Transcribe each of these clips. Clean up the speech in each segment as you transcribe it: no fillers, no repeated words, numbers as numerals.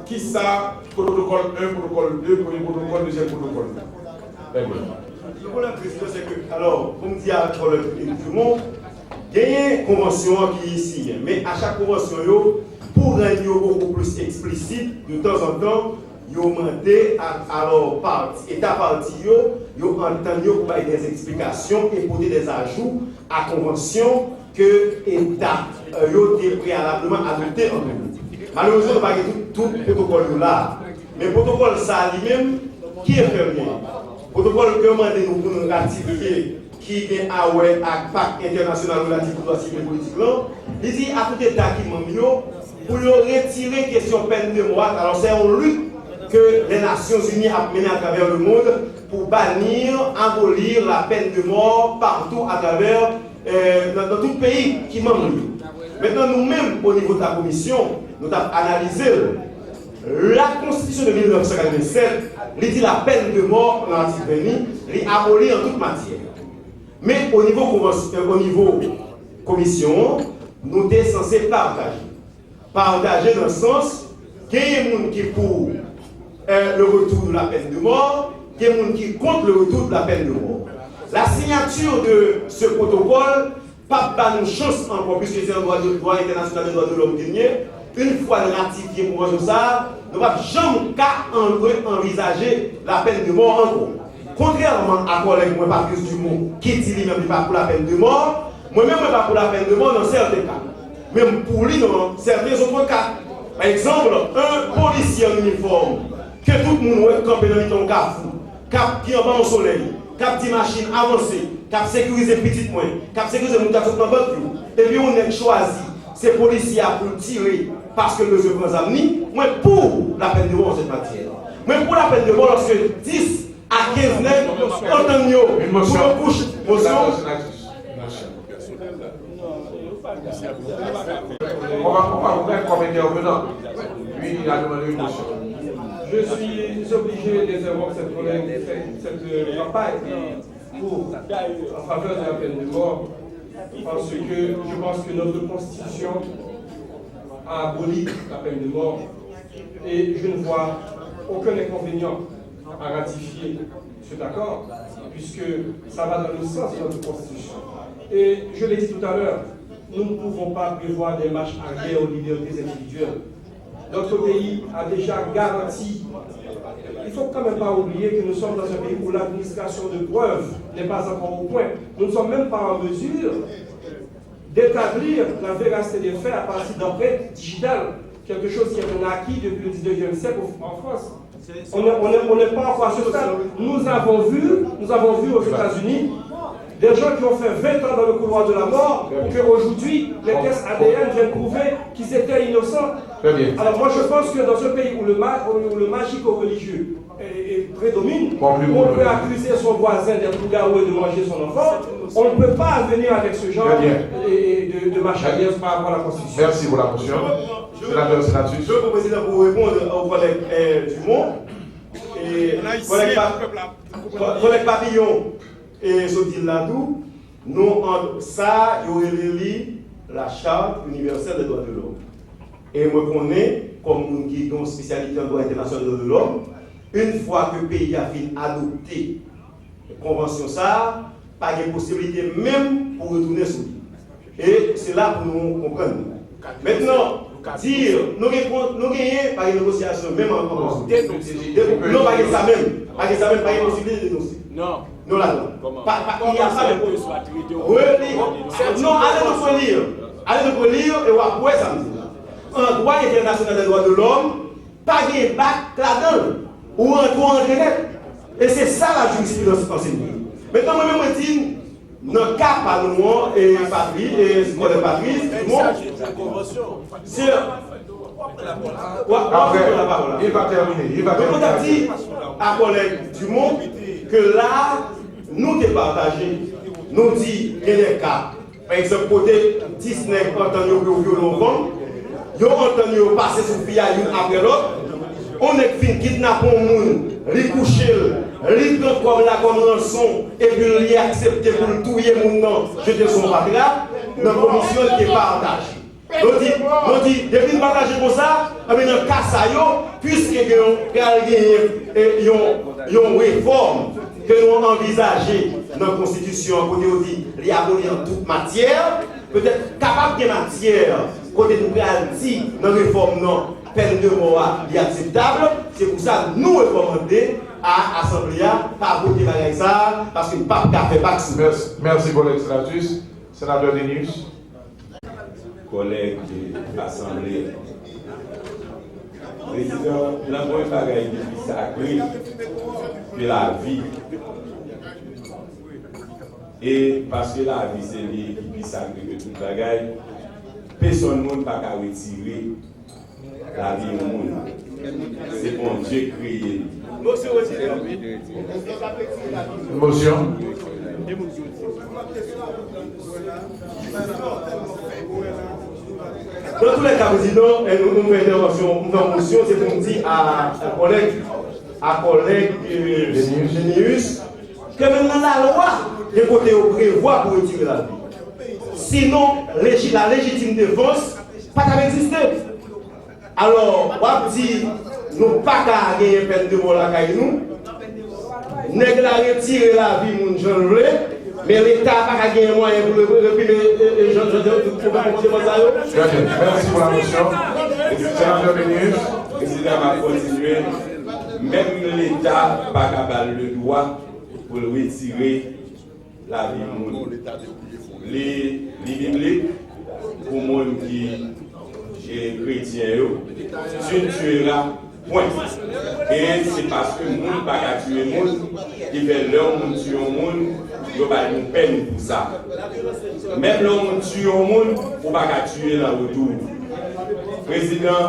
Qui ça, protocole 1, protocole 2, premier protocole, deuxième protocole. Le problème, président, c'est que, alors, comme dit à tout le monde, il y a une convention qui est ici, mais à chaque convention, pour rendre beaucoup plus explicite, de temps en temps, ils ont demandé à leur parti, État parti, ils ont entendu pour des explications et pour des ajouts à la convention que l'État a préalablement adopté en 2000. Malheureusement, on n'a pas tout le protocole là. Mais le protocole, ça lui-même, qui est fait bien? Le protocole que nous pour nous ratifier, qui est à pacte international relatif aux droits civils et politiques, il dit à tout État qui m'a pour retirer la question peine de mort. Alors, c'est une lutte que les Nations Unies ont menée à travers le monde pour bannir, abolir la peine de mort partout à travers dans tout pays qui m'en. Maintenant, nous-mêmes, au niveau de la commission, nous avons analysé la Constitution de 1987, il dit la peine de mort dans l'article 20, il abolit en toute matière. Mais au niveau commission, nous sommes censés partager. Partager dans le sens qu'il y a des gens qui pour le retour de la peine de mort, il y a des gens qui contre le retour de la peine de mort. La signature de ce protocole, pas de chance encore, puisque c'est un droit international des droits de l'homme gagné. Une fois ratifié pour ça, nous ne pouvons jamais envisager la peine de mort encore. Contrairement à collègue moi Patrice Dumont qui dit lui-même pas pour la peine de mort, moi-même je ne pas pour la peine de mort dans certains cas. Même pour lui dans certains autres cas. Par exemple, un policier en uniforme, que tout le monde est campé dans ton carrefour, qui en bas au soleil, qui dit machine avancée, qui sécurise petite moins, qui sécurise mon café dans le et puis on est choisi, ces policiers pour tirer parce que le jeu prend amis, moi pour la peine de mort en cette matière. Moi pour la peine de mort lorsque 10 à 15 nègres, entendez pour une couche, motion. On va vous faire comme intervenant. Lui, il a demandé une motion. Je suis obligé d'interrompre cette campagne en faveur de la peine de mort parce que je pense que notre Constitution a aboli la peine de mort et je ne vois aucun inconvénient à ratifier cet accord puisque ça va dans le sens de notre Constitution. Et je l'ai dit tout à l'heure, nous ne pouvons pas prévoir des marches arrière aux libertés individuelles. Notre pays a déjà garanti. Il ne faut quand même pas oublier que nous sommes dans un pays où l'administration de preuves n'est pas encore au point. Nous ne sommes même pas en mesure d'établir la véracité des faits à partir d'empreintes digitales, quelque chose qui est un acquis depuis le 19e siècle en France. On n'est pas encore à ce stade. Nous avons vu aux États-Unis des gens qui ont fait 20 ans dans le couloir de la mort pour qu'aujourd'hui, les tests ADN viennent prouver qu'ils étaient innocents. Alors moi je pense que dans un pays où le magico-religieux prédomine, on peut accuser son voisin d'être loup-garou et de manger son enfant. On ne peut pas venir avec ce genre de marchandise par rapport à la Constitution. Merci pour la motion. Je veux président pour répondre au collègue Dumont et collègue Papillon et Sotil Ladou, nous ça, il y aurait la charte universelle des droits de l'homme. Et moi, je connais, comme nous qui avons spécialité en droit international des droits de l'homme, une fois que le pays a fini adopté la convention, ça, pas de possibilité même pour retourner sur lui. Et c'est là pour nous comprendre. Maintenant, dire, nous gagnons par une négociation, même en convention. Non, pas ça même, pas une possibilité de dénoncer. Non. Non, là, non. Il y a ça même. Non, allez nous lire et on va ça. En droit international des droits de l'homme, pas de bac là-dedans, ou un droit en Genève. Et c'est ça la jurisprudence enseignée. Maintenant, moi-même, je dis, dans le cas par nous, et Patrice, et ce qu'on est Patrice, c'est. Il va terminer. Donc, on a dit à collègue Dumont que là, nous départager, nous dit qu'il y a des cas. Par exemple, côté 10 nègres entendu au violon femme, ils ont entendu passer sur fille l'une après l'autre. On est fin kidnapper un monde, les coucher, les prendre comme la comme rançon, et puis les accepter pour le touiller mon nom, jeter son patria, dans la commission qui est partagée. On dit, depuis de partager comme ça, dans le cas ça, puisque il y a une réforme que nous envisageons dans la Constitution, côté on dit, il y a aboli en toute matière, peut-être capable de matière, côté nous dit dans la réforme, non, peine de mort est acceptable. C'est pour ça que nous recommandons à l'Assemblée pas voter par ça, parce que le pape a fait partie. Merci pour l'extratus. Sénateur Denius. Collègues de l'Assemblée. Président, l'envoi bagaille qui sacré de la vie. Et parce que la vie c'est lié qui plus sacré que tout bagaille, personne ne peut pas retirer la vie au monde. C'est bon Dieu créé. Motion. Dans tous les cas, président, nous faisons intervention, nous faisons motion, c'est pour dire à collègue Génius, que même dans la loi, les côtés au prévoit pour retirer la vie. Sinon, la légitime défense pas qu'à exister. Alors, on dit, nous pas qu'à gagner peine de mort la caille nous. Nèg la retirer la vie, mon Jean Loué. Mais l'État n'a pas gagné moyen pour réprimer les gens pour pas continuer ça. Merci pour la motion. Sénateur Denius. Président va continuer. Même l'État n'a pas le droit pour retirer la vie du monde. Les bibliques, pour moi qui est chrétien, tu tueras, point. Et c'est parce que le monde n'a pas tué le monde, qui fait l'homme tuer le monde, il n'y a pas de peine pour ça. Même l'homme tue le monde, il ne pas tuer dans le retour. Président,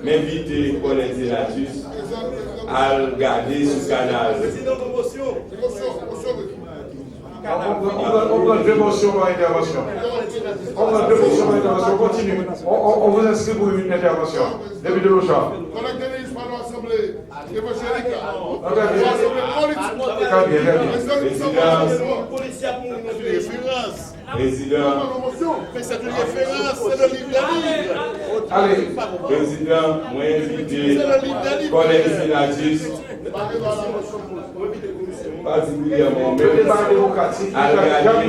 m'invite les collègues sénatus à regarder ce canal. Président, promotion. On prend deux motions par intervention. On prend deux motions par intervention. On continue. On vous inscrit pour une intervention. Député de l'Ocha. Président. Mais c'est une référence, c'est le livre de livre. Allez. Président, moi invité collègue sénatus, particulièrement à regarder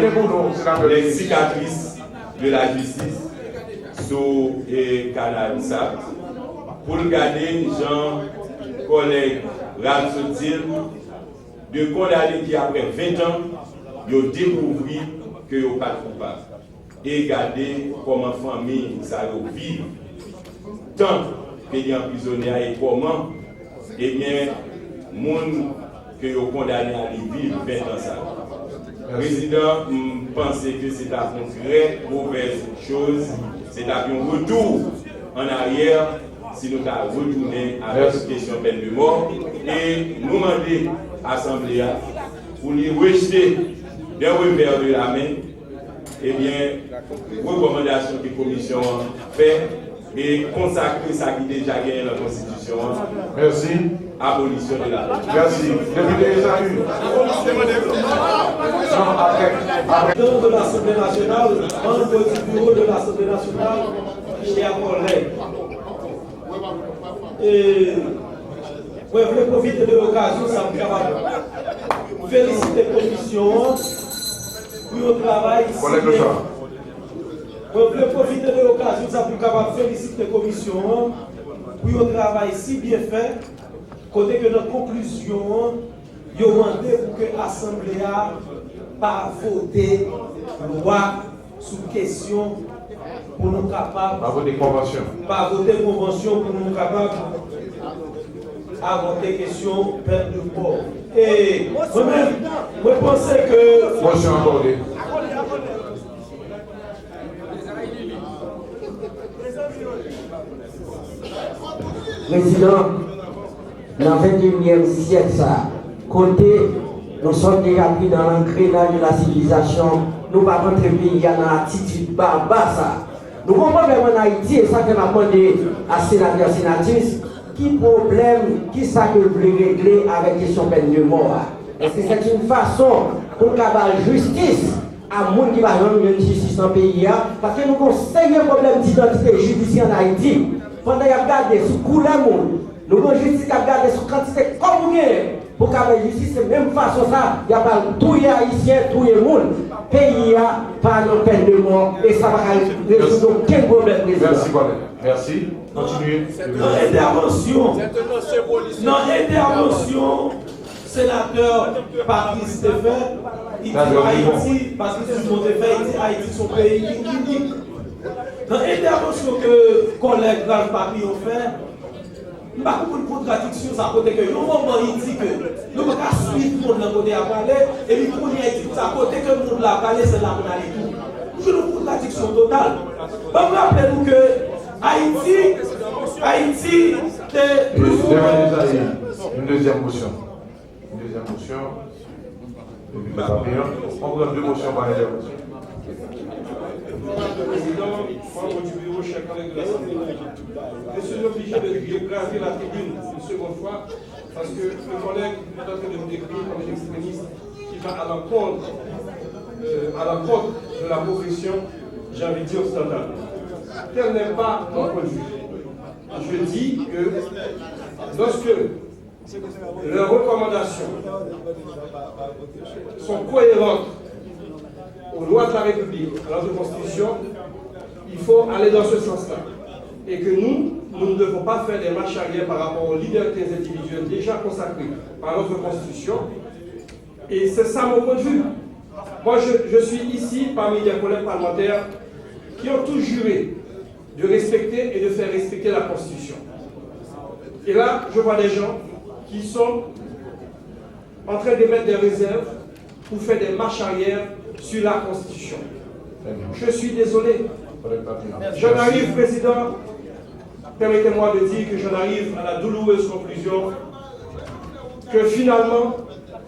les cicatrices de la justice sur le canal SAP pour regarder les gens, collègues Ramsotil, de condamner qui après 20 ans, ils ont découvert que ils n'ont pas de coupable. Et regarder comment famille ça vit tant qu'il y a emprisonné et comment eh bien monde que ont condamné à vivre 20 ans ça. Le président pensait que c'est une très mauvaise chose, c'est un retour en arrière si nous avons retourné avec cette question de peine de mort et nous demander à l'Assemblée pour lui rejeter d'un revers de la main eh bien, recommandation que la commission fait et consacrer ça qui est déjà gagné dans la Constitution. Merci. Abolition de la peine. Merci. Député Esaü. Président de l'Assemblée nationale, membre du bureau de l'Assemblée nationale, chers collègues. Et je voulais profiter de l'occasion, ça me fait féliciter la commission pour le travail. Je voulais profiter de l'occasion, ça me féliciter la commission pour le travail si bien fait. Côté que notre conclusion, il y a demandé pour que l'Assemblée n'a pas voté loi sous question pour nous capables. Pas voter convention. Pas voter convention pour nous capables aborder question peine de mort. Et moi-même, je pense que. Motion accordée. Président, dans le 21e siècle, côté, nous sommes déjà pris dans l'engrenage de la civilisation, nous ne pouvons pas pays dans l'attitude barbare. Nous comprenons en Haïti, et ça que m'a demandé à sénateur sénatrice, qui problème, qui ça que vous voulez régler avec la question peine de mort. Est-ce que c'est une façon pour avoir justice à monde qui va rendre une justice dans le pays, parce que nous avons un problème d'identité judiciaire en Haïti. Pendant qu'il y a regardé sur couleur monde, nous avons justice qui a regardé sur quantité comme pour qu'avec la justice, de même façon ça, il y a pas tout les haïtiens, tout le monde. Le pays a pas de peine de mort et ça va résoudre aucun problème. Merci, collègue. Merci. Continuez. Dans l'intervention, sénateur Patrice Stéphane, il dit Haïti, parce que tout le monde fait, il dit Haïti son pays qui unique. Dans l'intervention que collègue Ralph Papillon fait, il n'y a pas beaucoup de contradictions à côté que nous moment il dit que nous ne pouvons pas suivre le monde côté à parler et puis pour dire à côté que le monde l'a parlé, c'est là qu'on a les tout. C'est une contradiction totale. Vous rappelez-nous que Haïti est plus une deuxième motion. Une deuxième motion. On vous donne deux motions par intervention. Monsieur le Président, membre du bureau, chers collègues de l'Assemblée, je suis obligé de graver la tribune une seconde fois parce que le collègue est en train de me décrire comme un extrémiste qui va à l'encontre de la profession, j'ai envie de dire, standard. Tel n'est pas mon point de vue. Je dis que lorsque les recommandations sont cohérentes aux lois de la République, à notre Constitution, il faut aller dans ce sens-là. Et que nous ne devons pas faire des marches arrière par rapport aux libertés individuelles déjà consacrées par notre Constitution. Et c'est ça mon point de vue. Moi, je suis ici parmi des collègues parlementaires qui ont tous juré de respecter et de faire respecter la Constitution. Et là, je vois des gens qui sont en train de mettre des réserves pour faire des marches arrière sur la Constitution. Je suis désolé. J'en arrive, Président, permettez-moi de dire que j'en arrive à la douloureuse conclusion que finalement,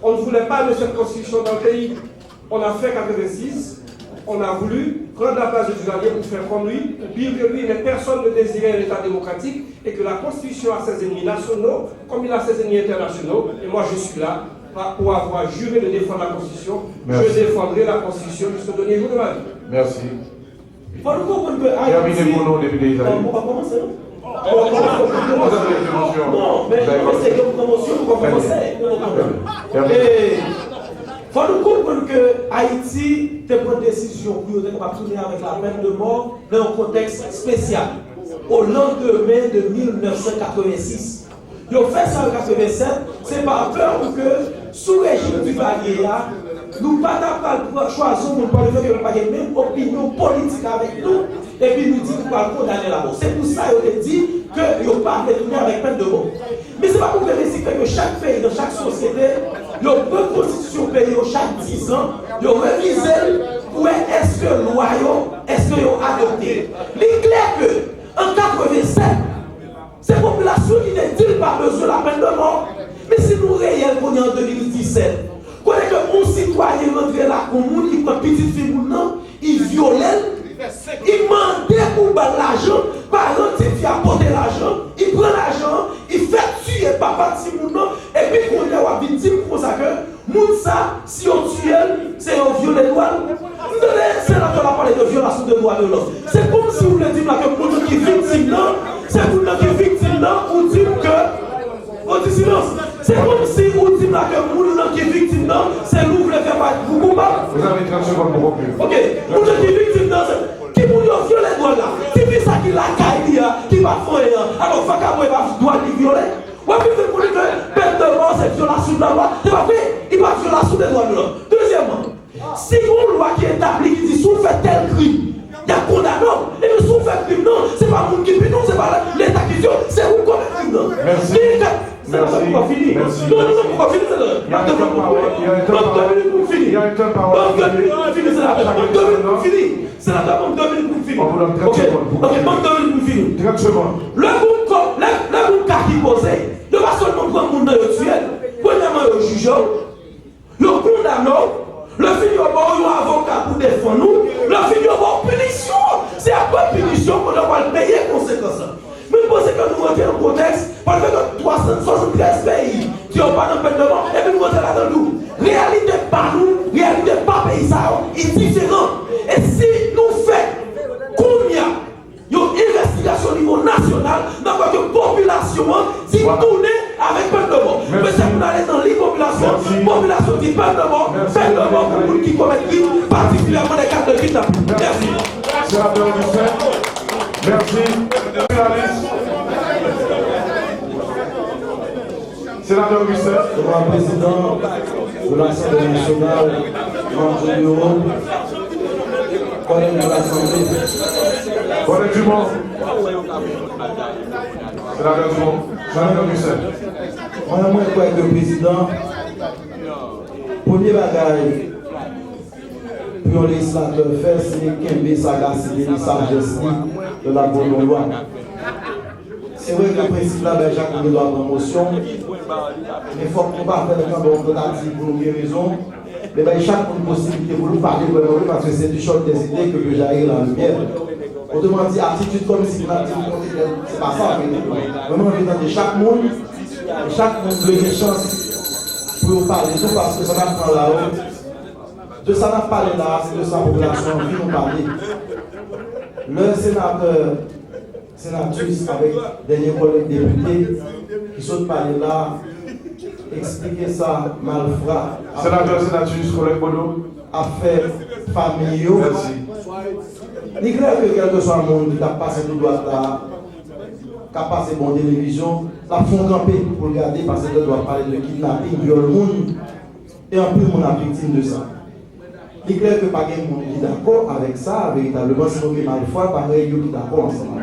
on ne voulait pas de cette Constitution dans le pays. On a fait 86, on a voulu prendre la place de Duvalier pour faire comme lui, ou pire que lui, mais personne ne désirait un État démocratique et que la Constitution a ses ennemis nationaux, comme il a ses ennemis internationaux, et moi je suis là pour avoir juré de défendre la Constitution. Merci. Je défendrai la Constitution jusqu'au dernier jour de ma vie. Merci. Il faut nous comprendre que Haïti... Terminez pour nous, député Isaïe. On va commencer, non? Vous avez une motion. Non, mais c'est comme promotion, on va commencer. Et il faut nous comprendre que Haïti a pris une décision pour être tourner avec la peine de mort dans un contexte spécial. Au lendemain de 1986. Ils ont fait ça en 1987, c'est par peur que sous le régime du Duvalier, nous ne pouvons pas choisir pour le fait que nous n'avons pas la même opinion politique avec nous, et puis nous disons qu'on va condamner la mort. C'est pour ça qu'ils ont dit qu'ils n'ont pas retourné avec peine de mort. Mais ce n'est pas pour vérifier que chaque pays, dans chaque société, il y a une constitution pays chaque 10 ans, ils ont révisé où est-ce que le royaume, est-ce qu'ils ont adopté. Il est clair qu'en 1987, ces populations qui ne disent pas besoin de la peine de mort. Mais si nous réels qu'on est en 2017, qu'on est que mon citoyen rentre là, il prend petite fille, il viole, il demande pour l'argent, par exemple, il fait apporter l'argent, il prend l'argent, il fait tuer papa de Simon, et puis qu'on est à victime pour ça que, Mounsa, si on tue, c'est un viol des droits. C'est là qu'on a parlé de violation des droits de l'homme. C'est comme si vous le dites là que pour nous qui est victime, c'est pour nous qui est victime, on dit que, on dit silence. C'est comme si vous dites là que pour nous qui est victime, c'est nous qui le fait pas. Vous comprenez? Vous avez 30 secondes pour conclure. Ok, pour nous qui est victime, qui pour nous violer les droits là, qui fait ça qui la caille, qui va faire, alors Fakabo va doit les violer. Ouais, puis vous voulez que peine de mort, c'est violation de la loi. C'est pas vrai, il va violation des droits de l'homme. Deuxièmement, si une loi qui est établie qui dit si on fait tel crime, il y a condamnant. Et puis si on fait crime, non, c'est pas vous qui non, c'est pas l'État qui dit, c'est vous qui commet crime, non. Merci. Merci. Merci. Non, pourquoi finir ça? Il y a un temps pour finir. Il y a un temps pour finir. C'est la demande 2 minutes pour finir. On vous donne 30 secondes. Ok, manque 2 minutes pour finir. 30 secondes. Le groupe qui posé, ne pas seulement prendre le monde dans le tuel, premièrement le juge, le condamnant, le film au bord, il y a un avocat pour défendre nous, le film au bord, punition. C'est après punition qu'on doit payer conséquences. Mais vous pensez que nous rentrons dans le contexte, parce que 373 pays qui n'ont pas de peine de mort, et puis nous rentrons là-dedans nous. Réalité pas nous, réalité pas pays ça, il dit population, si vous tournez avec peine de mort. Mais c'est pour aller dans les populations, population dit peine de mort pour qui commettent crime, particulièrement des cas de kidnapping. Merci. Sénateur Augustin, merci. Sénateur Augustin. Devant le président de l'Assemblée nationale, membre de l'Europe, collègue de l'Assemblée. Collègue Dumont. Sénateur Dumont. Sénateur Augustin. Moi, je crois que le président, premier bagage pour le législateur faire, c'est qu'il y ait sagacité et sagesse de la bonne loi. C'est vrai que le principe là, Jacques nous doit promotion, mais il faut qu'on ne pas faire le temps de tentative pour nous raison. Mais chaque possibilité pour nous parler, parce que c'est du choc des idées que j'arrive dans la lumière. Autrement dit, attitude comme si c'est pas ça. Vraiment, on chaque monde veut une chance pour parler tout parce que ça va prendre la route. De ça, on a parlé là, c'est de sa population qui nous parler. Le sénatrice avec derniers collègues députés qui sont parlés là, expliquer ça malfrat. Sénatrice, collègue Bodo. Affaires familiaux. Merci. Il est clair que quel que soit le monde qui a passé tout droit là, qui a passé bon télévision, la font camper pour regarder parce que doit parler de kidnapping, viol le monde, et en plus on a victime de ça. Il est clair que pas de monde qui est d'accord avec ça, véritablement, si on est mal foi, pas de qui est d'accord ensemble.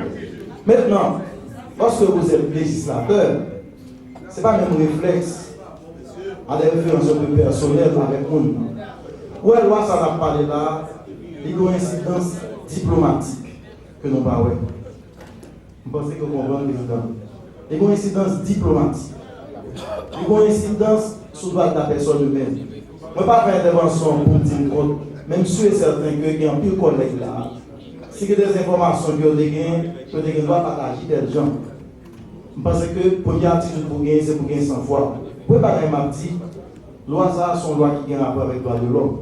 Maintenant, lorsque vous êtes législateur, ce n'est pas le même réflexe à des références un peu personnelles avec nous. Où est loi, ça n'a pas parlé là, il y a une incidence diplomatique que nous parlons. Vous pensez que vous comprenez, président? Il y a une incidence diplomatique. Il y a une incidence sur le droit de la personne humaine. Je ne vais pas faire intervention pour dire même si c'est certain qu'il y a un pire collègue là. Si il y a des informations que vous avez doit partager des gens. Je pense que la première attitude pour gagner, c'est pour gagner 100 fois. Vous pouvez pas m'a dit, loi ça sont lois qui ont rapport avec les droits de l'homme.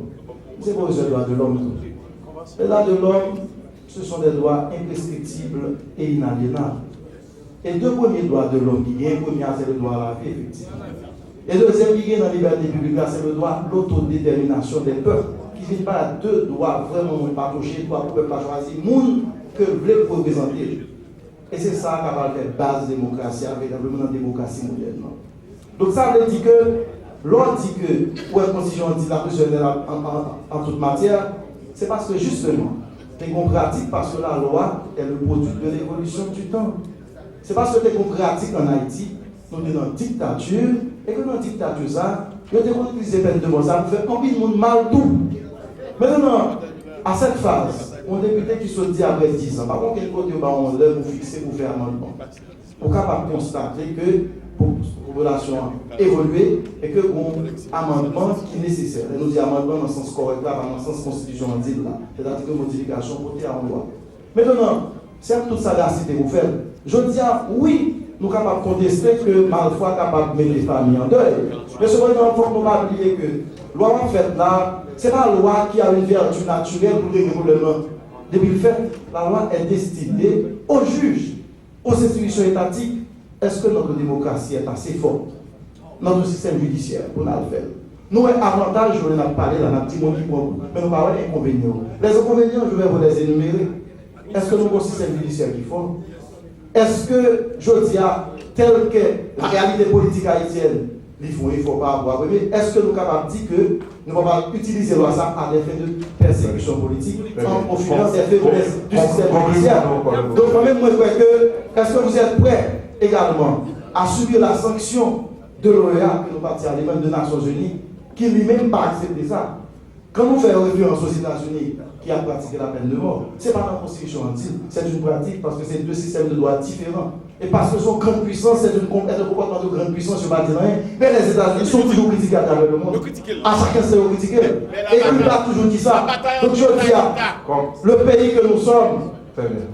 C'est quoi les droits de l'homme? Les droits de l'homme, ce sont des droits imprescriptibles et inaliénables. Et deux premiers droits de l'homme qui gagnent, le premier c'est le droit à la vie, effectivement. Et le deuxième qui gagne dans la liberté publique, c'est le droit à l'autodétermination des peuples. Qui ne sont pas deux droits vraiment pas toucher, droit pour le peuple choisir, le monde que vous voulez représenter. Et c'est ça qui va faire base de la démocratie, véritablement dans la démocratie moderne. Donc ça veut dire que, l'on dit que, pour la Constitution dit la prisonnière en toute matière, c'est parce que justement, c'est qu'on pratique parce que la loi est le produit de l'évolution du temps. C'est parce que c'est qu'on pratique en Haïti, nous sommes dans une dictature, et que dans la dictature, ça, nous avons utilisé peine de mort, ça nous fait combien de monde mal tout. Maintenant, à cette phase, on député qui se dit après 10 ans, par contre, quel côté on lève pour fixer, pour faire un amendement, pour capable constater que la population a évolué et que un amendement qui est nécessaire. Et nous disons amendement dans le sens correct, là, dans le sens constitutionnel, c'est-à-dire que modification pour faire en loi. Maintenant, c'est toute sagacité vous faites. Je dis oui, nous sommes capables de contester que malfois capable de mettre les familles en deuil. Mais cependant, il faut que nous pas oublier que la loi en fait là, ce n'est pas la loi qui a une vertu naturelle pour régler le problème. Depuis le fait, la loi est destinée aux juges, aux institutions étatiques. Est-ce que notre démocratie est assez forte? Notre système judiciaire, pour nous le faire. Nous avons avantages, je vais en parler dans un petit mot qui mais nous parlons d'inconvénients. Les inconvénients, je vais vous les énumérer. Est-ce que nous avons un système judiciaire qui est fort? Est-ce que, je dis, tel que la réalité politique haïtienne, il ne faut pas avoir. Est-ce que nous sommes capables de dire que nous ne pouvons pas utiliser la loi à des fins de persécution politique en confidence des faits du système judiciaire? Donc, moi-même, je crois que, est-ce que vous êtes prêts également à subir la sanction de l'OEA, que nous partions à l'événement des Nations Unies, qui lui-même pas accepté ça? Quand nous faisons référence aux États-Unis qui a pratiqué la peine de mort, ce n'est pas la Constitution antique, c'est une pratique parce que c'est deux systèmes de droit différents. Et parce que son grande puissance, c'est un comportement de grande puissance, je ne vais pas dire rien, mais les États-Unis sont toujours critiqués à travers le monde. À chacun c'est critiqué. Et il a toujours dit ça. Donc je dis, le pays que nous sommes,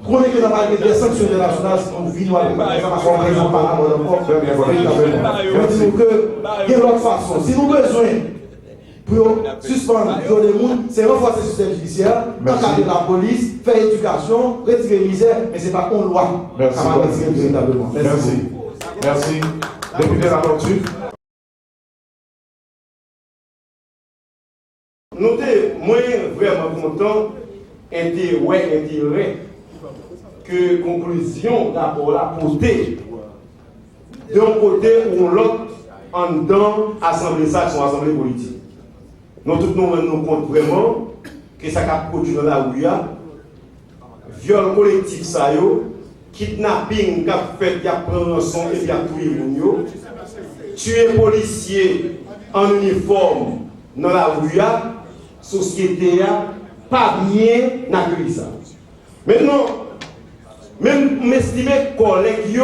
qu'on est que dans la des sanctions internationales, si on vit avec raison par rapport à notre disons que, il y a l'autre façon. Si nous avons besoin pour suspendre le monde, c'est renforcer le système judiciaire, encadrer la police, faire éducation, retirer la misère, mais ce n'est pas une loi. Merci. Merci. Merci. Député Latortue. Notez, moi, vraiment content, intérêt que conclusion d'abord la portée d'un côté ou l'autre en dedans assemblée ça son assemblée politique. Nous tous nous rendons compte vraiment que ça a produit dans la rue, viol collectif ça yo, kidnapping qu'a fait, y a pris rançon et y a tué moun yo, tuer policiers en uniforme dans la rue, société pas bien accueilli ça. Maintenant, même m'estimer collègues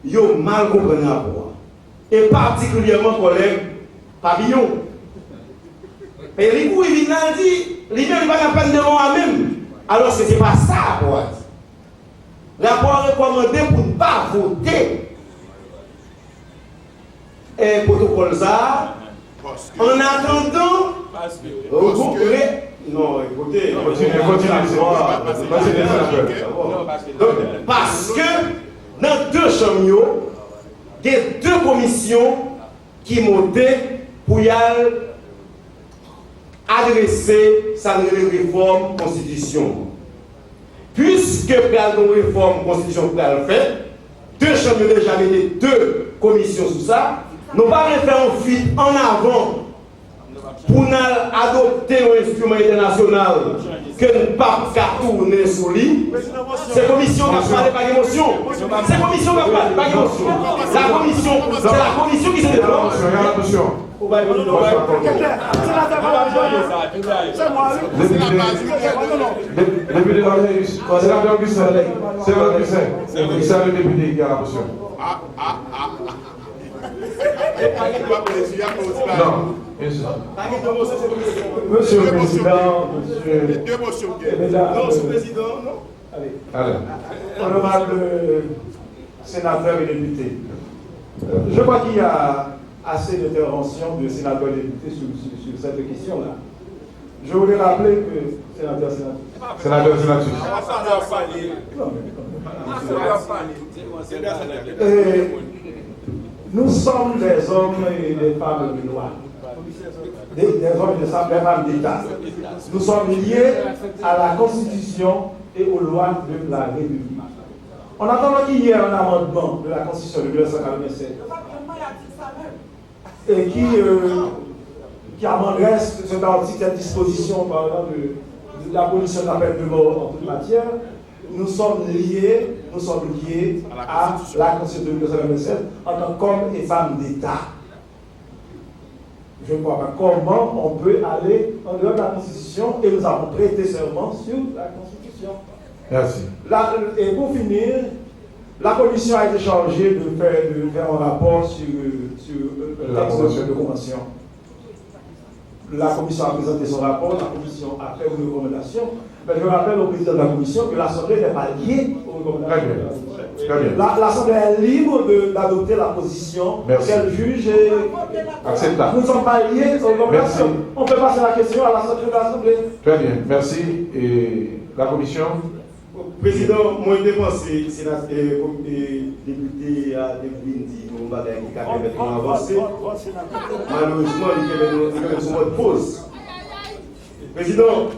yo mal compris rapport. Et particulièrement collègue Pavillon. Et les coups il vient dit, lui même pas peine de moi-même. Alors que c'est pas ça pour rapport recommandé pour ne pas voter. Et protocole ça en attendant non, écoutez, parce que dans deux chambres, il y a deux commissions qui montaient pour y adresser sa réforme constitution. Puisque pour la réforme constitution pour le faire, deux chambres déjà mis deux commissions sur ça, nous pas faire un fuite en avant pour nous adopter un instrument international que nous ne pas tourner sur lui. C'est commission qui parle pas d'émotion. C'est commission qui parle pas d'émotion. La commission, c'est la commission qui se développe. C'est le député qui a la motion. Non. Monsieur le Président, Monsieur le Président, Allez. honorable sénateurs et députés, je crois qu'il y a assez d'interventions de sénateurs et députés sur cette question-là. Je voulais rappeler que, sénateur, nous sommes des hommes et des femmes de loi, des hommes et des femmes d'État. Nous sommes liés à la Constitution et aux lois de la République. On attend qu'il y ait un amendement de la Constitution de 1947 et qui amenderait cet article, cette disposition par de l'abolition de la peine de mort en toute matière. Nous sommes liés à la Constitution de 1927 en tant qu'hommes et femmes d'État. Je ne vois pas comment on peut aller en dehors de la Constitution et nous avons prêté serment sur la Constitution. Merci. Et pour finir, la commission a été chargée de faire un rapport sur la texte de convention. La commission a présenté son rapport, la commission a fait une recommandation. Mais je rappelle au président de la commission que l'Assemblée n'est pas liée aux recommandations. Très bien. L'Assemblée est libre d'adopter la position qu'elle juge et acceptable. Nous ne sommes pas liés aux recommandations. On peut passer la question à l'Assemblée. Très bien, merci. Et la commission? Président, moi je pense que les députés à Devlindi, mon bagage qui a permis d'avancer. Malheureusement, il y a une mode pause. Président,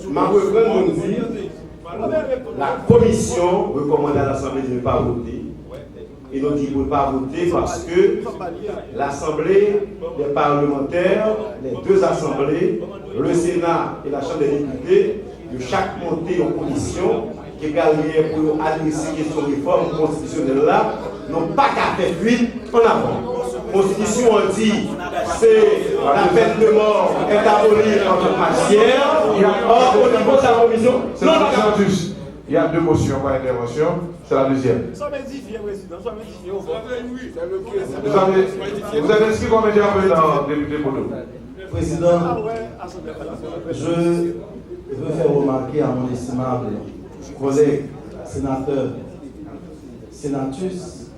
ma reprendre nous dit la commission recommande à l'Assemblée de ne pas voter. Et nous dit de ne pas voter parce que l'Assemblée des parlementaires, les deux assemblées, le Sénat et la Chambre des députés, de chaque montée en commission qui est gagné pour adresser les questions de réforme constitutionnelle là, n'ont pas qu'à faire fuite en avant. La Constitution dit c'est la peine de mort est abolie en toute matière. Or, au niveau de la commission, c'est la juste. Il y a deux motions par intervention, c'est la deuxième. Vous avez inscrit combien de temps député pour nous? Président, je veux faire remarquer à mon estimable collègue, sénateur, sénatus,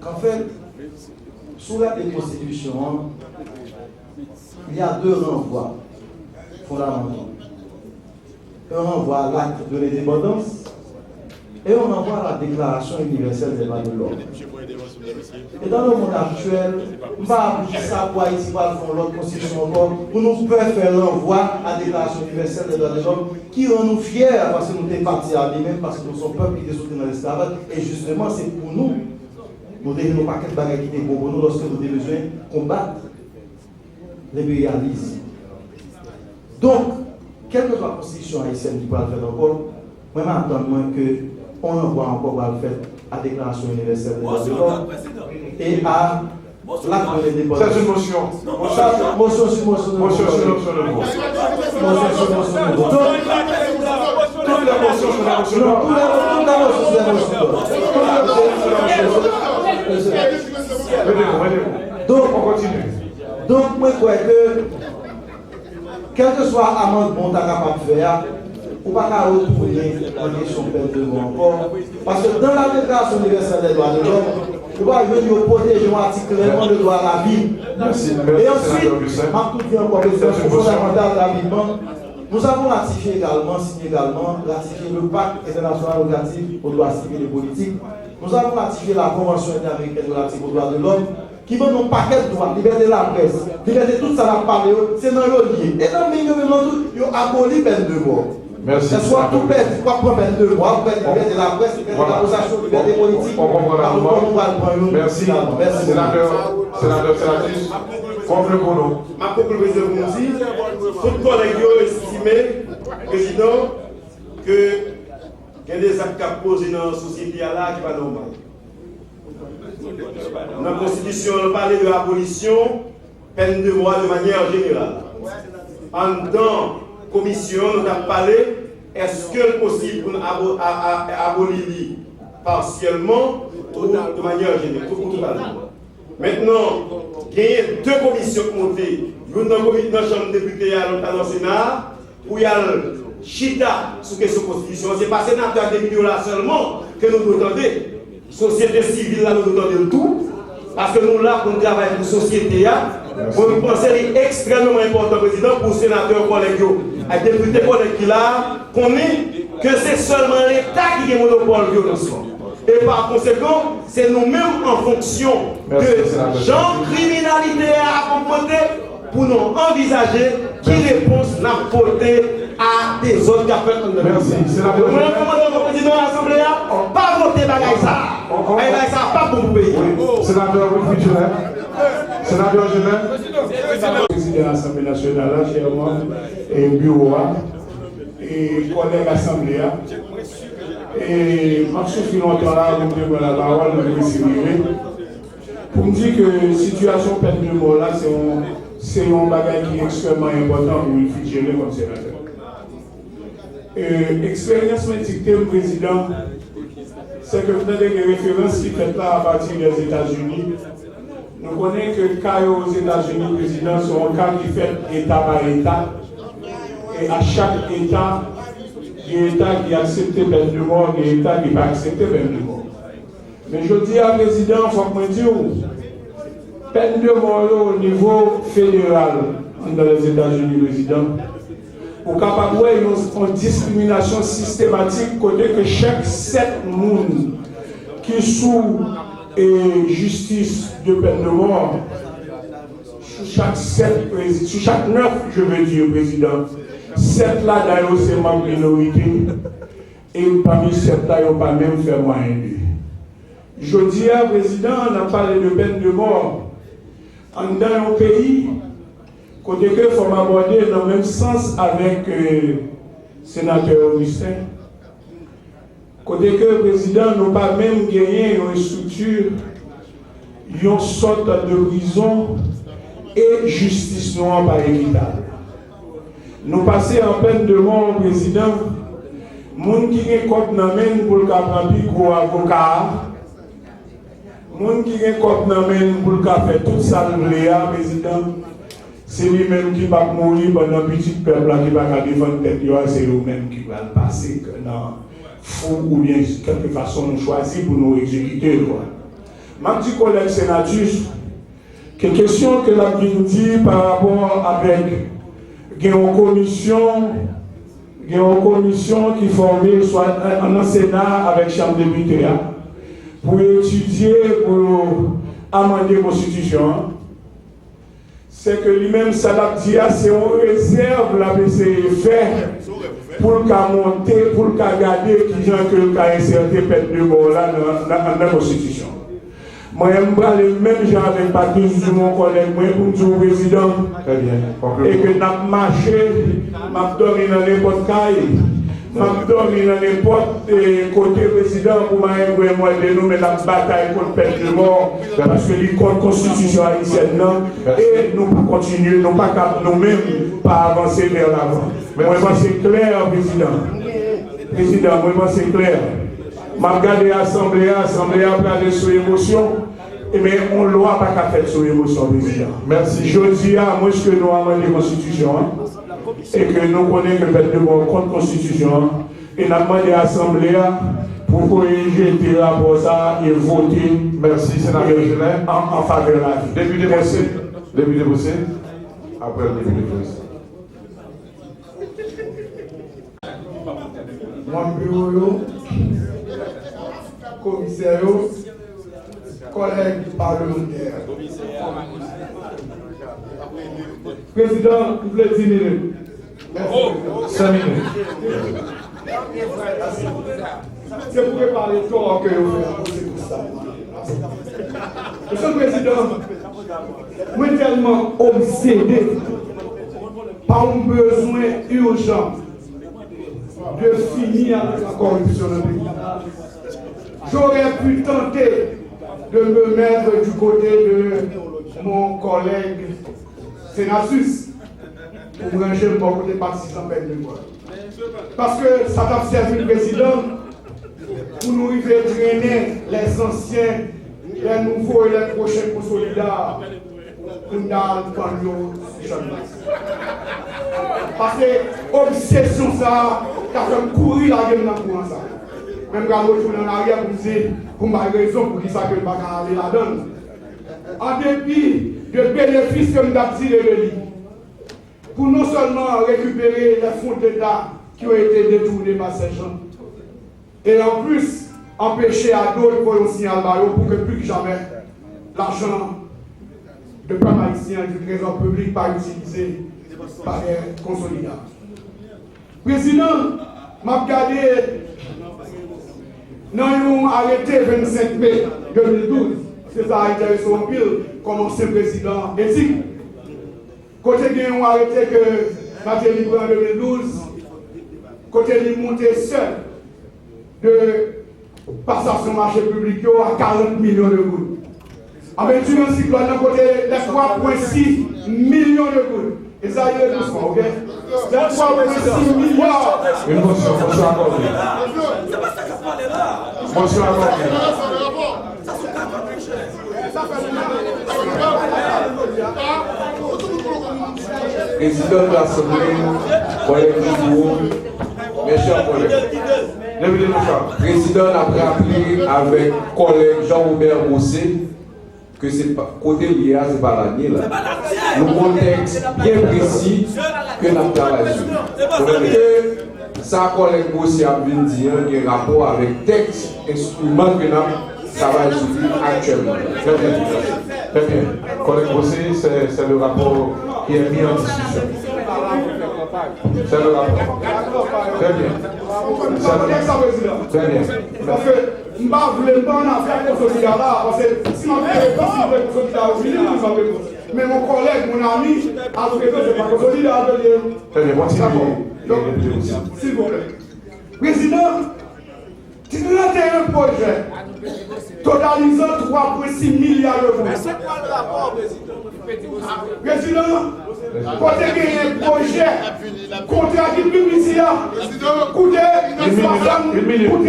qu'en fait, sous la Constitution, il y a deux renvois fondamentaux. Un renvoi à l'acte de l'indépendance et on envoie la Déclaration universelle des droits de l'homme. Et dans le monde actuel, on va appliquer ça pour Haïti, pour faire l'autre constitution encore, pour nous faire l'envoi à la Déclaration universelle des droits de l'homme, qui rend nous fiers parce que nous sommes partis à lui-même, parce que nous sommes peuple qui est soutenu dans l'esclavage. Et justement, c'est pour nous, nous devons pas qu'être bagaille qui est pour nous lorsque nous devons besoin de combattre l'impérialisme. Donc, quelle que soit la constitution haïtienne qui peut le faire encore, moi, je m'attends qu'on envoie encore à le faire à la Déclaration universelle des droits de l'homme et à l'acte de l'indépendance. C'est une motion. Motion sur motion. Motion sur motion de mots. Motion sur motion de mots. Toute la motion sur la motion de mots. Toute la motion sur la motion de mots. On continue. Donc, moi, je crois que, quel que soit l'amendement que tu es capable de faire, ou pas qu'à retourner en question de peine de mort encore. Parce que dans la Déclaration universelle des droits de l'homme, on va venir protéger un article clairement le droit à la vie. Et ensuite, ma toute vie encore fondamentale rapidement, nous avons ratifié également, signé également, ratifié le pacte international relatif aux droits civils et politiques. Nous avons ratifié la Convention interaméricaine relative aux droits de l'homme, qui va nous paquet de droits, liberté de la presse, liberté de tout ça, va parler, c'est dans le lié. Et dans le milieu, ils ont aboli peine de mort. Merci. C'est soit tout peine, quoi pour peine de mort, liberté de la presse, liberté de l'association, liberté politique. On comprend la merci. Merci. Sénatrice, comprenez pour nous. Ma conclusion vous dit, tout collègue estimé, président, que il y a des actes à poser dans la société là qui ne sont pas normal. Dans la Constitution, on parle de l'abolition, peine de mort de manière générale. En temps commission, nous avons parlé, est-ce que c'est possible pour abolir partiellement ou de manière générale? Maintenant, il y a deux commissions montées. Une dans la Chambre des députés et l'autre dans le Sénat, où il y a le chita sur la Constitution. Ce n'est pas sénateur des millions là seulement que nous nous entendons. Société civile là, nous nous entendons tout. Parce que nous là, pour travailler pour la société, on pense que c'est extrêmement important, président, pour le sénateur collègue et député collègue qui là, qu'on est que c'est seulement l'État qui a le monopole de violence. Et par conséquent, c'est nous-mêmes en fonction de genre criminalité à comporter pour nous envisager qui réponse n'a porté à des autres qui ont fait. Merci. Le président de l'Assemblée n'a pas voté bagaille ça. Bagaille ça pas pour le pays. Sénateur Futurel. Sénateur Genève. Président de l'Assemblée nationale, cher membre et bureau et collègues Assemblée. Et Marc Soufi longtemps là, vous me la parole, pour me dire que la situation peine de mort là, c'est un bagage qui est extrêmement important pour le futur comme sénateur. L'expérience médicale du président, c'est que vous avez des références qui sont là à partir des États-Unis. Nous connaissons que le cas aux États-Unis, le président, sont un cas qui fait État par État. Et à chaque État, il y a des États qui acceptent la peine de mort, il y a des États qui n'ont pas accepté la peine de mort. Mais je dis à le président, il faut que je dise, peine de mort au niveau fédéral dans les États-Unis, le président, pour capable une discrimination systématique, côté que chaque 7 personnes qui sont justice de peine de mort, sur chaque 9, je veux dire, président, 7 là d'ailleurs c'est ma minorité, et parmi 7 là, ils n'ont pas même fait moyen. Je dis à président, on a parlé de peine de mort. Dans un pays, côté que il faut m'aborder dans le même sens avec le sénateur Augustin. Côté que le président n'a pas même gagné une structure, une sorte de prison et justice non pas équitable. Nous passons en peine de mort au président, moun qui est contre nous pour le prendre gros avocat, moun qui est contre nous pour le faire tout ça le président, c'est lui-même qui va mourir pendant un petit peuple qui va défendre tête, c'est lui-même qui va le passer dans fou ou bien de quelque façon nous choisir pour nous exécuter. Ma petite collègue sénatrice, quelle question que la dit par rapport avec une commission il y a une commission qui est formée soit en Sénat avec Chambre des députés pour étudier, pour amender la Constitution. C'est que lui-même, ça l'a dit, c'est une réserve la BCE fait pour le monter, pour le garder, qui gens que le cas insérer peine de mort là dans la Constitution. Moi, je me parle même gens avec Patrice, mon collègue, moi, pour dire au président, Très bien. et que n'a marché, m'a dormi dans n'importe caille, m'a dormi dans n'importe côté président pour m'aider moi de nous, mais la bataille contre peine de mort, parce que les contre constitution haïtienne, et nous pas continuer, nous pas capable nous-mêmes pas avancer vers l'avant. Mais moi, c'est clair, président. Président, moi, c'est clair. Je regarde l'Assemblée a parlé sous émotion, mais on ne doit pas faire sous émotion, président. Merci. Je dis à moi ce que nous avons la Constitution, et que nous connaissons que le fait de contre Constitution, et nous avons demandé à l'Assemblée pour corriger le rapport ça et voter. Merci, sénateur Gélin. En faveur de la vie. Député Bossé. Député Bossé. Après le député Bossé. Mon bureau, commissaire, collègues parlementaires. Président, vous voulez 10 minutes. 5 minutes. C'est pour préparer le corps que vous faites pour ça. Monsieur le Président, je suis tellement obsédé par un besoin urgent de finir avec la corruption dans le pays. J'aurais pu tenter de me mettre du côté de mon collègue Sénatus pour me ranger mon côté partisans peine de mort. Parce que ça t'a servi le président pour nous drainer les anciens, les nouveaux et les prochains consolidateurs pour nous dans parce que obsession ça, t'as fait courir la gueule dans le courant ça. Même quand l'autre jour en arrière pour dire, pour ma raison pour qui ça que le bac a aller la donne. En dépit de bénéfices que nous avons tiré de lui, pour non seulement récupérer les fonds d'État qui ont été détournés par ces gens, et en plus empêcher à d'autres pour un signal pour que plus que jamais l'argent de peuple haïtien du trésor public pas utilisé par les consolidateurs. Président, m'a regardé, nous avons arrêté le 25 mai 2012. C'est ça a intéressé en pile comme ancien président éthique. Côté nous avons arrêté que Mathieu Libre en 2012, côté il monté seul de passation marché public à 40 millions de gouttes. Avec une cyclone d'un côté, les 3,6 millions de gouttes. Et ça, il est doucement, ok? Les 3,6 milliards. Une motion accordée. Motion accordée. Président de l'Assemblée, collègue Dubourg, mes chers collègues. Le président a rappelé avec collègue Jean-Oubert Bossé que c'est pas côté lié, c'est pas l'année là. Le contexte bien précis que nous travaillons sur. Ça, collègue Bossé a bien dit, il y a un rapport avec texte, instrument que nous travaillons sur actuellement. Très bien. Très bien. Collègue Bossé, c'est le rapport qui est mis en discussion. C'est le rapport. Très bien. Très bien. Parce que je ne voulais pas en faire pour ce gars-là, parce que si on avait possible pour ce gars-là, mais mon collègue, mon ami, a fait que je ne pas consolidaire. Très bien, continuez. S'il vous plaît. Président, tu nous as un projet totalisant 3,6 milliards d'euros. Mais c'est quoi le rapport, Président? Côté qu'il y a un projet, contrat de publicité, coûté 65 millions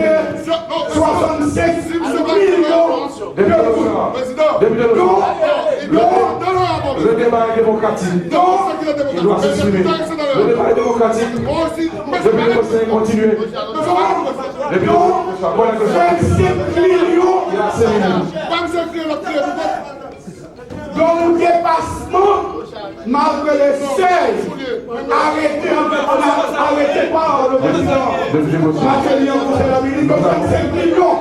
d'euros. Le débat est démocratique. Il doit s'exprimer. Le débat est démocratique. Le conseil continue. Donc, 25 millions. Il a 5 minutes. Donc, dépassement, malgré les seuils Arrêtez pas le président. Matériel conseil de la ministre, 25 millions.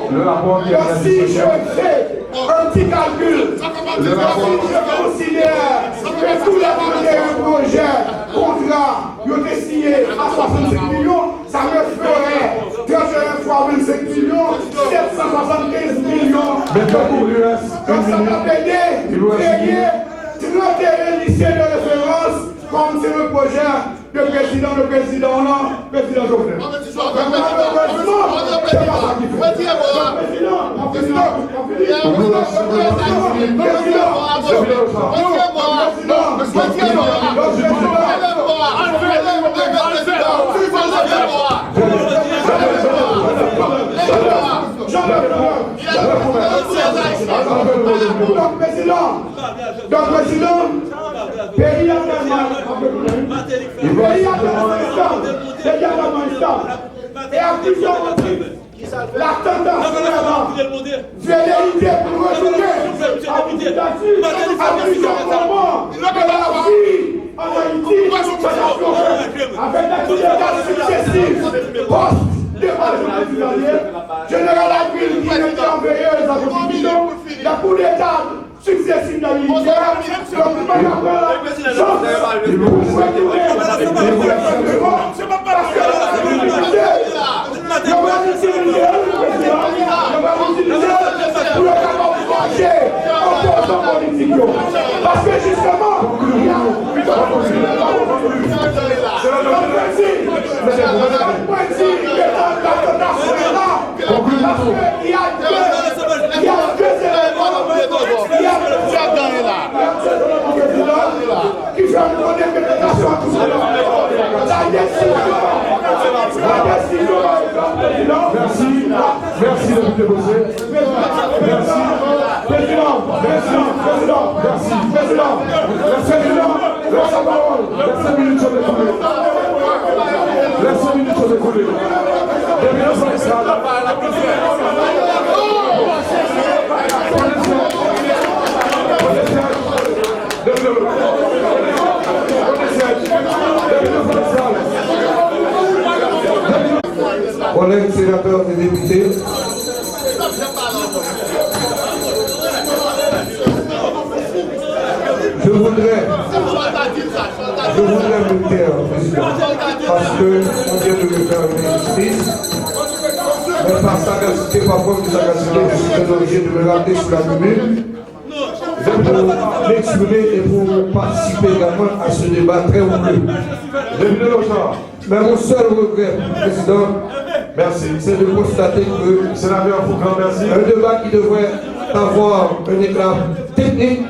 Si je fais un petit calcul, si je considère que tous les projets, contrats, ils ont été signés à 65 millions, ça me ferait 31 fois 25 millions, 775 millions. Donc ça va payer 31 lycées de référence comme c'est le projet de président Jovenel. Malheureusement, c'est pas ça qui fait. Donc, président, pays à et à plusieurs reprises, la tendance velléité pour retourner à une dictature à plusieurs moments de la vie en Haïti, avec des coups d'État successifs, post-départ général Aguil qui était envoyé à la Constitution, la coup d'État successifs dans l'univers, donc il va y avoir la chance pour retourner parce que on va l'utiliser pour le capable de manger en portant politique. Parce que justement, il y a qui fait une bonne interprétation à tout ça. Merci député Bossé. Laisse la parole. Laisse 5 minutes sur les coulées. Laisse 5 minutes sur les coulées. Collègues sénateurs et députés, je voudrais me taire, président, parce qu'on vient de me faire une justice, mais par sagacité, par preuve de sagacité, je suis obligé de me rappeler sur la commune. Je veux m'exprimer et pour participer également à ce débat très houleux. Mais mon seul regret, président, merci, c'est de constater que sénateur Foucault, merci. Un débat qui devrait avoir un éclat technique,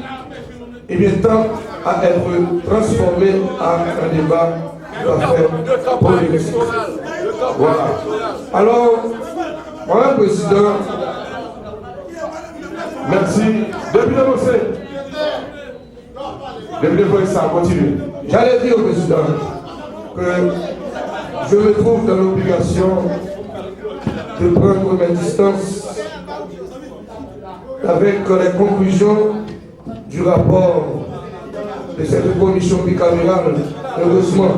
et bien tend à être transformé en un débat d'affaires politiques. Voilà. Alors, voilà, président. Merci. Député Bossé. Député Bossé, continue. J'allais dire au président que je me trouve dans l'obligation de prendre mes distances avec les conclusions du rapport de cette commission bicamérale, heureusement,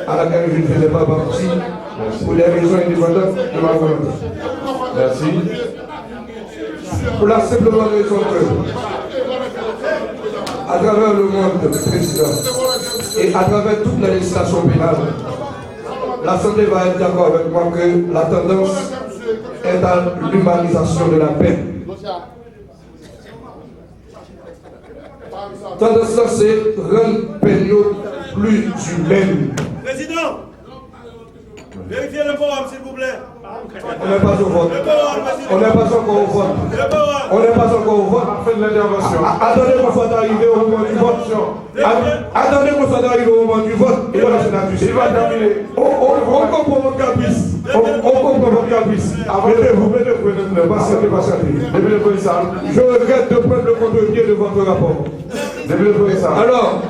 à laquelle je ne faisais pas partie, pour des raisons indépendantes de ma volonté. Merci. Pour la simple raison que, à travers le monde, président, et à travers toute la législation pénale, l'Assemblée va être d'accord avec moi que la tendance est à l'humanisation de la peine. Tendance là, c'est rendre peine plus humaine. Président, vérifiez le forum, s'il vous plaît. On n'est pas au vote. On n'est pas encore au vote. On n'est pas encore au vote. Faites l'intervention. Attendez qu'on soit arrivé au moment du vote. Attendez qu'on soit arrivé au moment du vote. Et voilà, c'est il va terminer. On comprend votre caprice. On comprend votre caprice. Mettez-vous, patientez. Je regrette de prendre le contre-pied de votre rapport. Alors,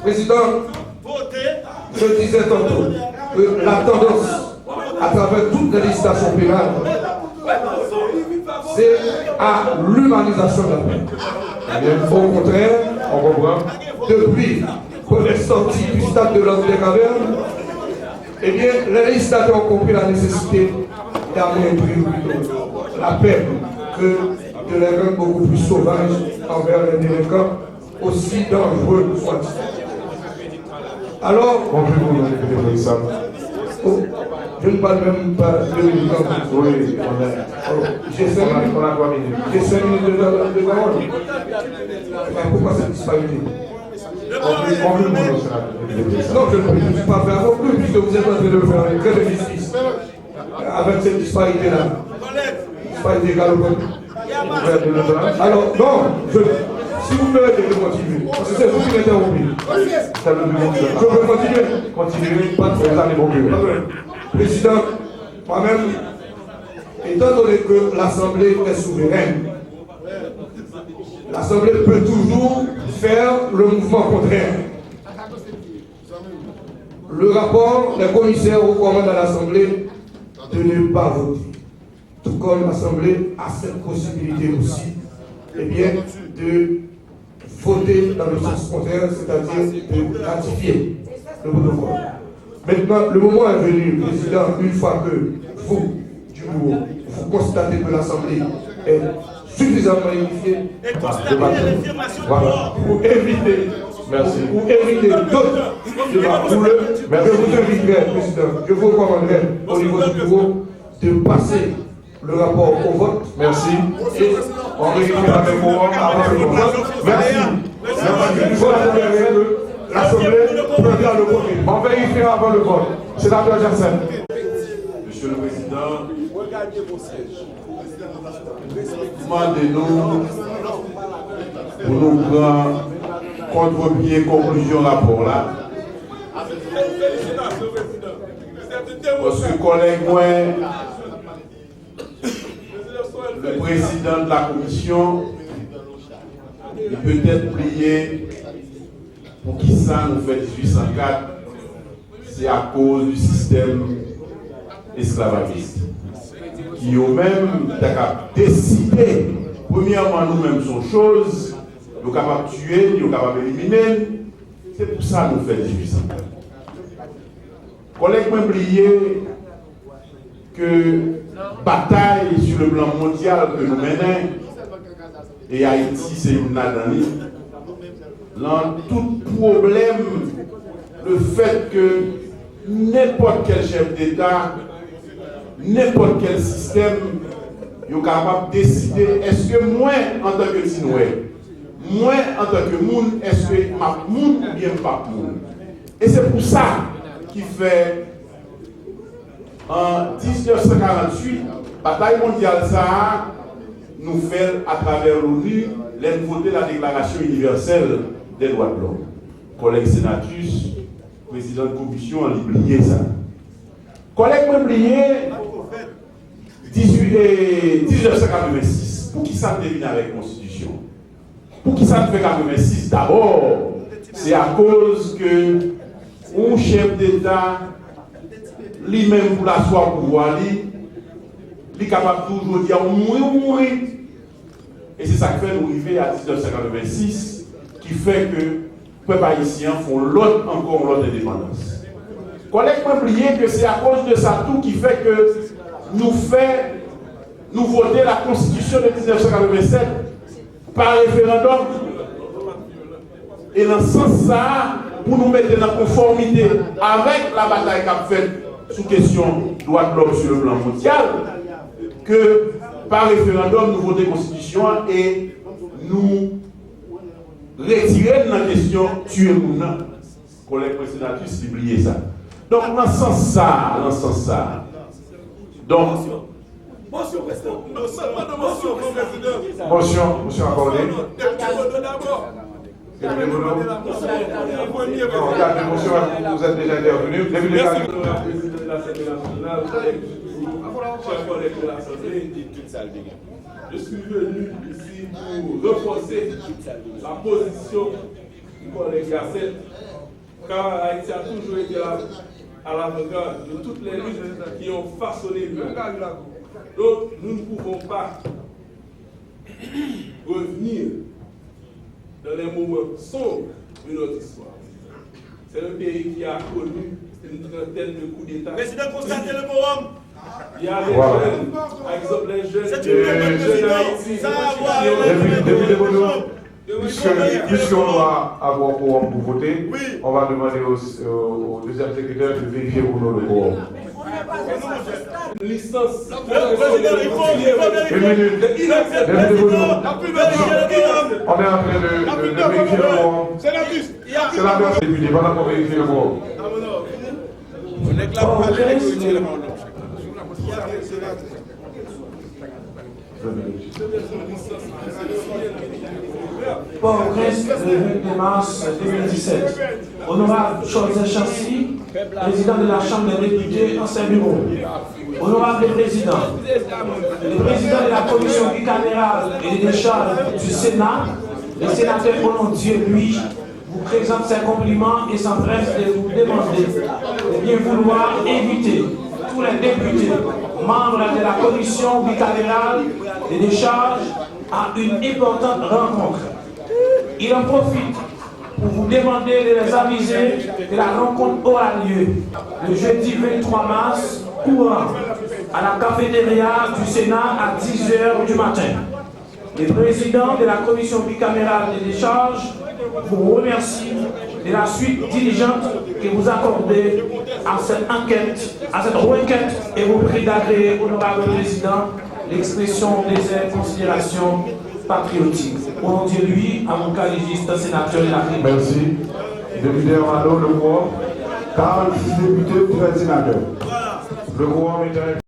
président, je disais tantôt que la tendance à travers toute la législation pénale, c'est à l'humanisation de la peine. Au contraire, on comprend. Depuis qu'on est sorti du stade de l'ordre des cavernes, eh bien, les législateurs ont compris la nécessité d'amoindrir la peine que de les rendre beaucoup plus sauvages envers les délinquants, aussi dangereux soient-ils. Alors, je ne parle même pas de militants. Oui, j'ai 5 minutes de parole. Pourquoi cette disparité? Non, je ne suis pas faire non plus, puisque vous êtes en train de faire un trait de justice avec cette disparité-là. Disparité galopante. Alors, non, si vous me permettez de continuer, parce que c'est vous qui m'interrompez. Je peux continuer. Continuez, pas de problème. Président, moi-même, étant donné que l'Assemblée est souveraine, l'Assemblée peut toujours faire le mouvement contraire. Le rapport des commissaires recommande à l'Assemblée de ne pas voter. Tout comme l'Assemblée a cette possibilité aussi, eh bien, de voter dans le sens contraire, c'est-à-dire de ratifier le protocole. Maintenant, le moment est venu, Président, une fois que vous, du bureau, vous constatez que l'Assemblée est suffisamment unifiée, voilà, pour éviter, pour éviter d'autres débats, je vous inviterai, Président, je vous recommanderai au niveau du bureau de passer le rapport au vote. Merci. Et on vérifiera avec vous avant le vote. Merci. L'Assemblée prendra le vote. On vérifiera avant le vote. Sénateur Janssen. Monsieur le Président, demandez-nous pour nous prendre contre-pied conclusion rapport là. Parce que collègue moi, le président de la commission, il peut être plié pour qui ça nous fait 1804, c'est à cause du système esclavagiste. Qui ont même décidé, premièrement nous-mêmes sont choses, nous sommes capables de tuer, nous sommes capables d'éliminer, c'est pour ça que nous faisons 1804. Collègue m'a oublié que bataille sur le plan mondial que nous menons, et Haïti c'est une nadanie, dans tout problème, le fait que n'importe quel chef d'État, n'importe quel système, est capable de décider est-ce que moi, en tant que Tinoué, moi, en tant que monde, est-ce que ma monde ou bien pas monde. Et c'est pour ça qu'il fait en 1948, bataille mondiale, ça nous fait à travers l'ONU, les voter la Déclaration universelle des droits de l'homme. Collègue Sénatus, président de commission, a oublié ça. Collègue m'a oublié 1986. Pour qui ça devine avec la Constitution? Pour qui ça fait 86? D'abord, c'est à cause que un chef d'État, lui-même pour la soie pouvoir, il est capable toujours de dire mourir. Et c'est ça qui fait nous arriver à 1986, qui fait que les peuples haïtiens font encore l'autre indépendance. Collègue m'a oublié que c'est à cause de ça tout qui fait que nous voter la Constitution de 1987 par référendum. Et dans ce sens, ça, pour nous mettre en conformité avec la bataille qu'a faite sous question droit de l'homme sur le plan mondial, que par référendum, nous votons la Constitution et nous retirer de la question tuer mon collègue présénatus, oubliez ça. Donc, dans ce sens ça, donc, motion, président. Motion, président. Motion accordée. Vous êtes déjà intervenu. Merci de l'Assemblée nationale, chers collègues de l'Assemblée. Je suis venu ici pour renforcer la position du collègue Gasset, car Haïti a toujours été à l'avant-garde de toutes les luttes qui ont façonné le monde. Donc, nous ne pouvons pas revenir dans les moments sombres de notre histoire. C'est un pays qui a connu une trentaine de coups d'État. Président, constatez le quorum. Il y a les jeunes, par exemple les jeunes. C'est une Haïti. Ça Puisqu'on va avoir quorum pour voter, on va demander au deuxième secrétaire de vérifier pour nous le quorum. Licence. Une minute. On est en train de vérifier le quorum. C'est la député, pendant qu'on vérifie le quorum. Port-au-Prince, le 2 mars 2017. Honorable Joseph Chancy, président de la Chambre des députés, ancien bureau. Honorable président, le président de la commission bicamérale et des décharges du Sénat, le sénateur Dieu, lui, vous présente ses compliments et s'empresse de vous demander de bien vouloir inviter tous les députés, membres de la commission bicamérale des décharges, à une importante rencontre. Il en profite pour vous demander de les aviser que la rencontre aura lieu le jeudi 23 mars courant à la cafétéria du Sénat à 10h du matin. Le président de la commission bicamérale des décharges vous remercie de la suite diligente que vous accordez à cette enquête, à cette requête, et vous prie d'agréer, honorable président, l'expression des considérations patriotiques. Au nom de lui, à mon légiste sénateur de la République. Merci. Député Armando, le quorum. 46 députés pour un sénateur. Le quorum est